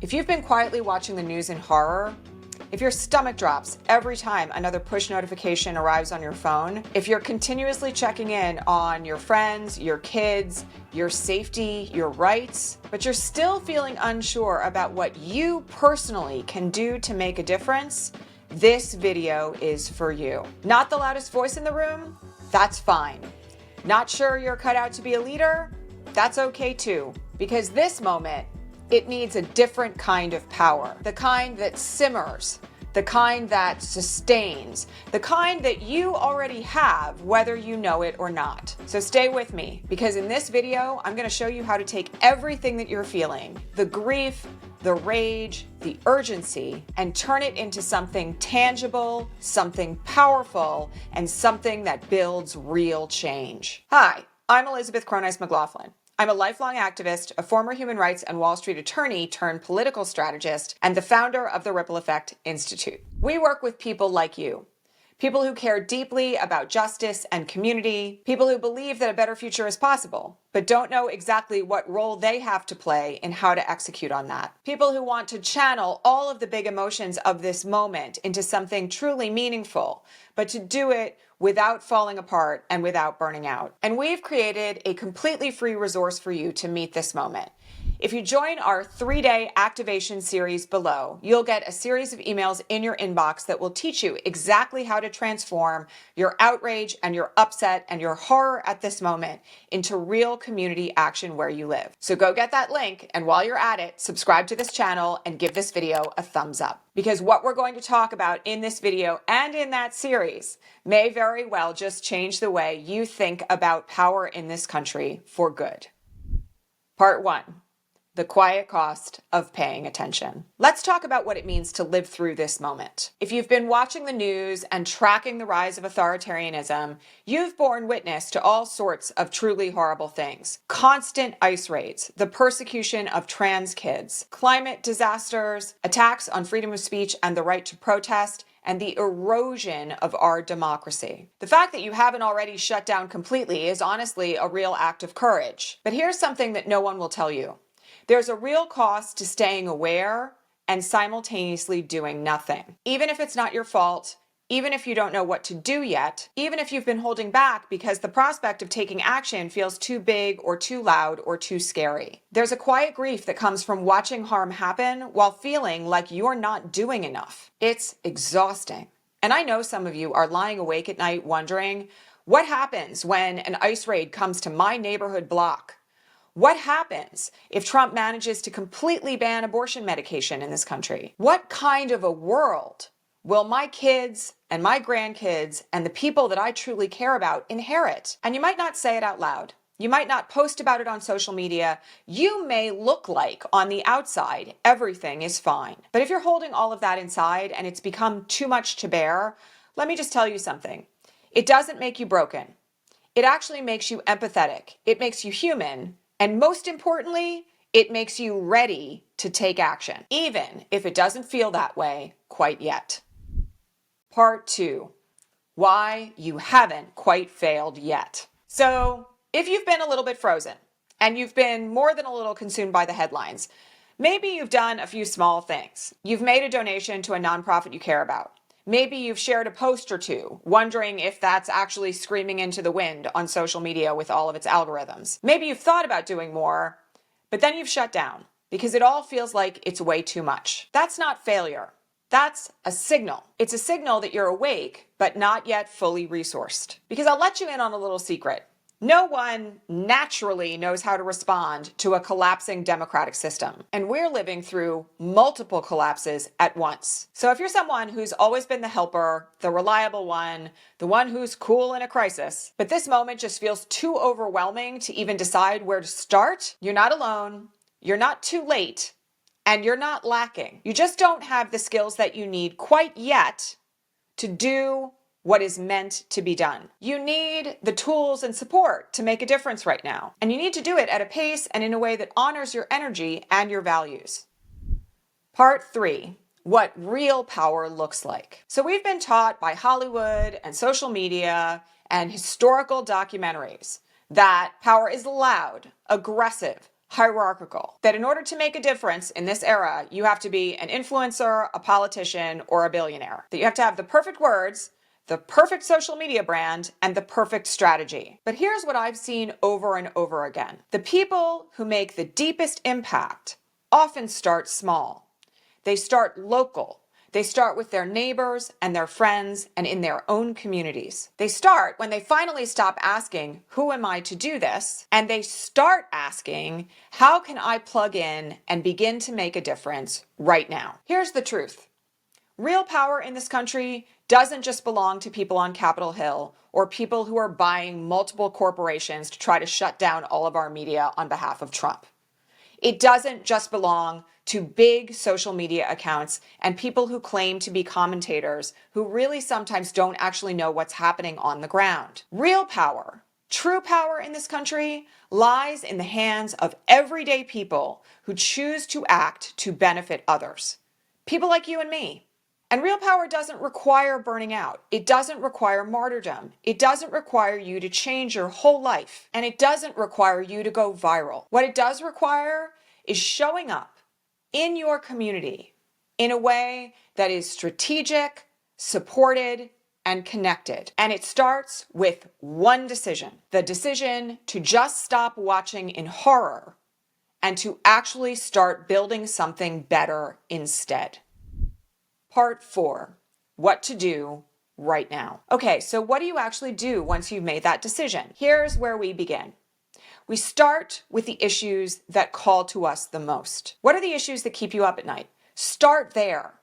If you've been quietly watching the news in horror, if your stomach drops every time another push notification arrives on your phone, if you're continuously checking in on your friends, your kids, your safety, your rights, but you're still feeling unsure about what you personally can do to make a difference, this video is for you. Not the loudest voice in the room? That's fine. Not sure you're cut out to be a leader? That's okay too, because this moment, it needs a different kind of power. The kind that simmers, the kind that sustains, the kind that you already have, whether you know it or not. So stay with me, because in this video, I'm gonna show you how to take everything that you're feeling, the grief, the rage, the urgency, and turn it into something tangible, something powerful, and something that builds real change. Hi, I'm Elizabeth Cronise McLaughlin. I'm a lifelong activist, a former human rights and Wall Street attorney turned political strategist, and the founder of the Ripple Effect Institute. We work with people like you. People who care deeply about justice and community, people who believe that a better future is possible, but don't know exactly what role they have to play in how to execute on that. People who want to channel all of the big emotions of this moment into something truly meaningful, but to do it without falling apart and without burning out. And we've created a completely free resource for you to meet this moment. If you join our 3-day activation series below, you'll get a series of emails in your inbox that will teach you exactly how to transform your outrage and your upset and your horror at this moment into real community action where you live. So go get that link, and while you're at it, subscribe to this channel and give this video a thumbs up. Because what we're going to talk about in this video and in that series may very well just change the way you think about power in this country for good. Part 1. The quiet cost of paying attention. Let's talk about what it means to live through this moment. If you've been watching the news and tracking the rise of authoritarianism, you've borne witness to all sorts of truly horrible things. Constant ICE raids, the persecution of trans kids, climate disasters, attacks on freedom of speech and the right to protest, and the erosion of our democracy. The fact that you haven't already shut down completely is honestly a real act of courage. But here's something that no one will tell you. There's a real cost to staying aware and simultaneously doing nothing. Even if it's not your fault, even if you don't know what to do yet, even if you've been holding back because the prospect of taking action feels too big or too loud or too scary. There's a quiet grief that comes from watching harm happen while feeling like you're not doing enough. It's exhausting. And I know some of you are lying awake at night wondering, what happens when an ICE raid comes to my neighborhood block? What happens if Trump manages to completely ban abortion medication in this country? What kind of a world will my kids and my grandkids and the people that I truly care about inherit? And you might not say it out loud. You might not post about it on social media. You may look like on the outside everything is fine. But if you're holding all of that inside and it's become too much to bear, let me just tell you something. It doesn't make you broken. It actually makes you empathetic. It makes you human. And most importantly, it makes you ready to take action, even if it doesn't feel that way quite yet. Part 2, why you haven't quite failed yet. So if you've been a little bit frozen and you've been more than a little consumed by the headlines, maybe you've done a few small things. You've made a donation to a nonprofit you care about. Maybe you've shared a post or two, wondering if that's actually screaming into the wind on social media with all of its algorithms. Maybe you've thought about doing more, but then you've shut down because it all feels like it's way too much. That's not failure. That's a signal. It's a signal that you're awake, but not yet fully resourced. Because I'll let you in on a little secret. No one naturally knows how to respond to a collapsing democratic system. And we're living through multiple collapses at once. So if you're someone who's always been the helper, the reliable one, the one who's cool in a crisis, but this moment just feels too overwhelming to even decide where to start, you're not alone, you're not too late, and you're not lacking. You just don't have the skills that you need quite yet to do what is meant to be done. You need the tools and support to make a difference right now. And you need to do it at a pace and in a way that honors your energy and your values. Part 3, what real power looks like. So we've been taught by Hollywood and social media and historical documentaries that power is loud, aggressive, hierarchical. That in order to make a difference in this era, you have to be an influencer, a politician, or a billionaire. That you have to have the perfect words, the perfect social media brand, and the perfect strategy. But here's what I've seen over and over again. The people who make the deepest impact often start small. They start local. They start with their neighbors and their friends and in their own communities. They start when they finally stop asking, who am I to do this? And they start asking, how can I plug in and begin to make a difference right now? Here's the truth. Real power in this country doesn't just belong to people on Capitol Hill or people who are buying multiple corporations to try to shut down all of our media on behalf of Trump. It doesn't just belong to big social media accounts and people who claim to be commentators who really sometimes don't actually know what's happening on the ground. Real power, true power in this country lies in the hands of everyday people who choose to act to benefit others. People like you and me. And real power doesn't require burning out. It doesn't require martyrdom. It doesn't require you to change your whole life. And it doesn't require you to go viral. What it does require is showing up in your community in a way that is strategic, supported, and connected. And it starts with one decision, the decision to just stop watching in horror and to actually start building something better instead. Part 4, what to do right now. Okay, so what do you actually do once you've made that decision? Here's where we begin. We start with the issues that call to us the most. What are the issues that keep you up at night? Start there.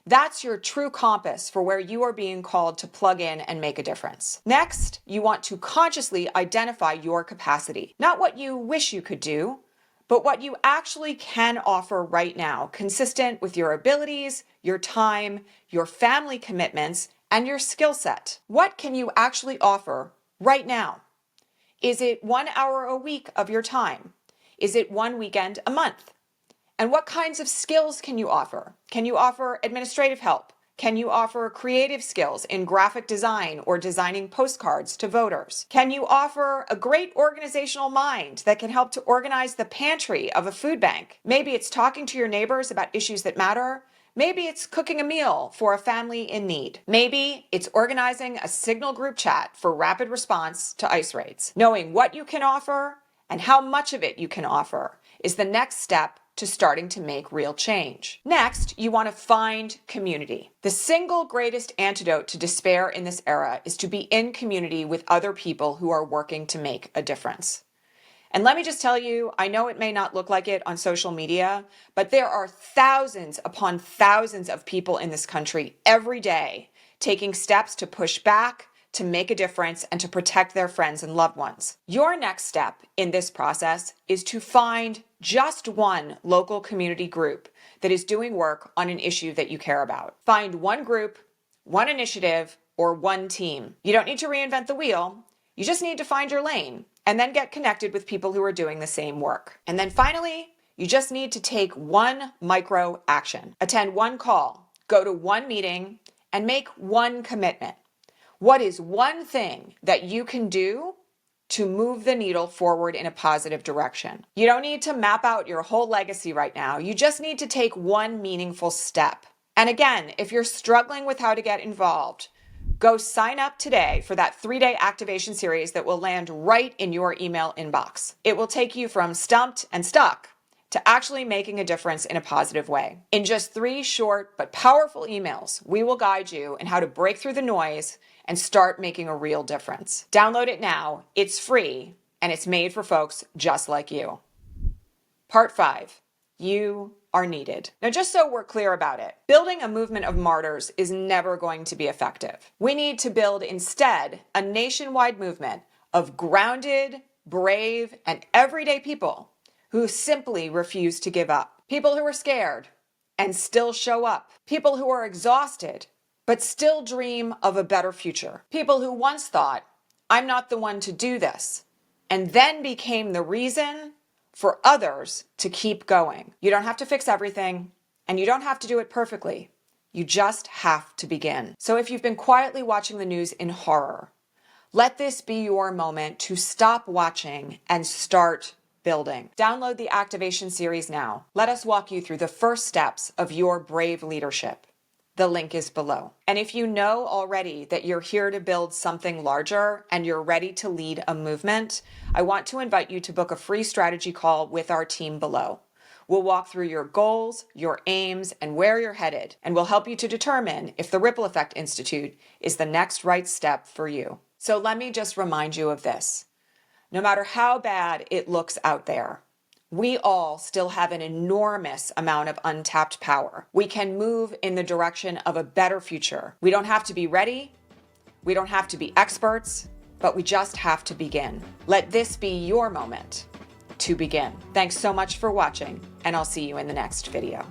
That's your true compass for where you are being called to plug in and make a difference. Next, you want to consciously identify your capacity. Not what you wish you could do, but what you actually can offer right now, consistent with your abilities, your time, your family commitments, and your skill set. What can you actually offer right now? Is it 1 hour a week of your time? Is it one weekend a month? And what kinds of skills can you offer? Can you offer administrative help? Can you offer creative skills in graphic design or designing postcards to voters? Can you offer a great organizational mind that can help to organize the pantry of a food bank? Maybe it's talking to your neighbors about issues that matter. Maybe it's cooking a meal for a family in need. Maybe it's organizing a Signal group chat for rapid response to ICE raids. Knowing what you can offer and how much of it you can offer is the next step to starting to make real change. Next, you want to find community. The single greatest antidote to despair in this era is to be in community with other people who are working to make a difference. And let me just tell you, I know it may not look like it on social media, but there are thousands upon thousands of people in this country every day taking steps to push back, to make a difference, and to protect their friends and loved ones. Your next step in this process is to find just one local community group that is doing work on an issue that you care about. Find one group, one initiative, or one team. You don't need to reinvent the wheel. You just need to find your lane and then get connected with people who are doing the same work. And then finally, you just need to take one micro action. Attend one call, go to one meeting, and make one commitment. What is one thing that you can do to move the needle forward in a positive direction? You don't need to map out your whole legacy right now. You just need to take one meaningful step. And again, if you're struggling with how to get involved, go sign up today for that 3-day activation series that will land right in your email inbox. It will take you from stumped and stuck to actually making a difference in a positive way. In just 3 short but powerful emails, we will guide you in how to break through the noise and start making a real difference. Download it now. It's free, and it's made for folks just like you. Part 5, you are needed. Now, just so we're clear about it, building a movement of martyrs is never going to be effective. We need to build instead a nationwide movement of grounded, brave, and everyday people who simply refuse to give up. People who are scared and still show up. People who are exhausted but still dream of a better future. People who once thought, I'm not the one to do this, and then became the reason for others to keep going. You don't have to fix everything, and you don't have to do it perfectly. You just have to begin. So if you've been quietly watching the news in horror, let this be your moment to stop watching and start building. Download the Activation series now. Let us walk you through the first steps of your brave leadership. The link is below. And if you know already that you're here to build something larger and you're ready to lead a movement, I want to invite you to book a free strategy call with our team below. We'll walk through your goals, your aims, and where you're headed, and we'll help you to determine if the Ripple Effect Institute is the next right step for you. So let me just remind you of this. No matter how bad it looks out there, we all still have an enormous amount of untapped power. We can move in the direction of a better future. We don't have to be ready. We don't have to be experts, but we just have to begin. Let this be your moment to begin. Thanks so much for watching, and I'll see you in the next video.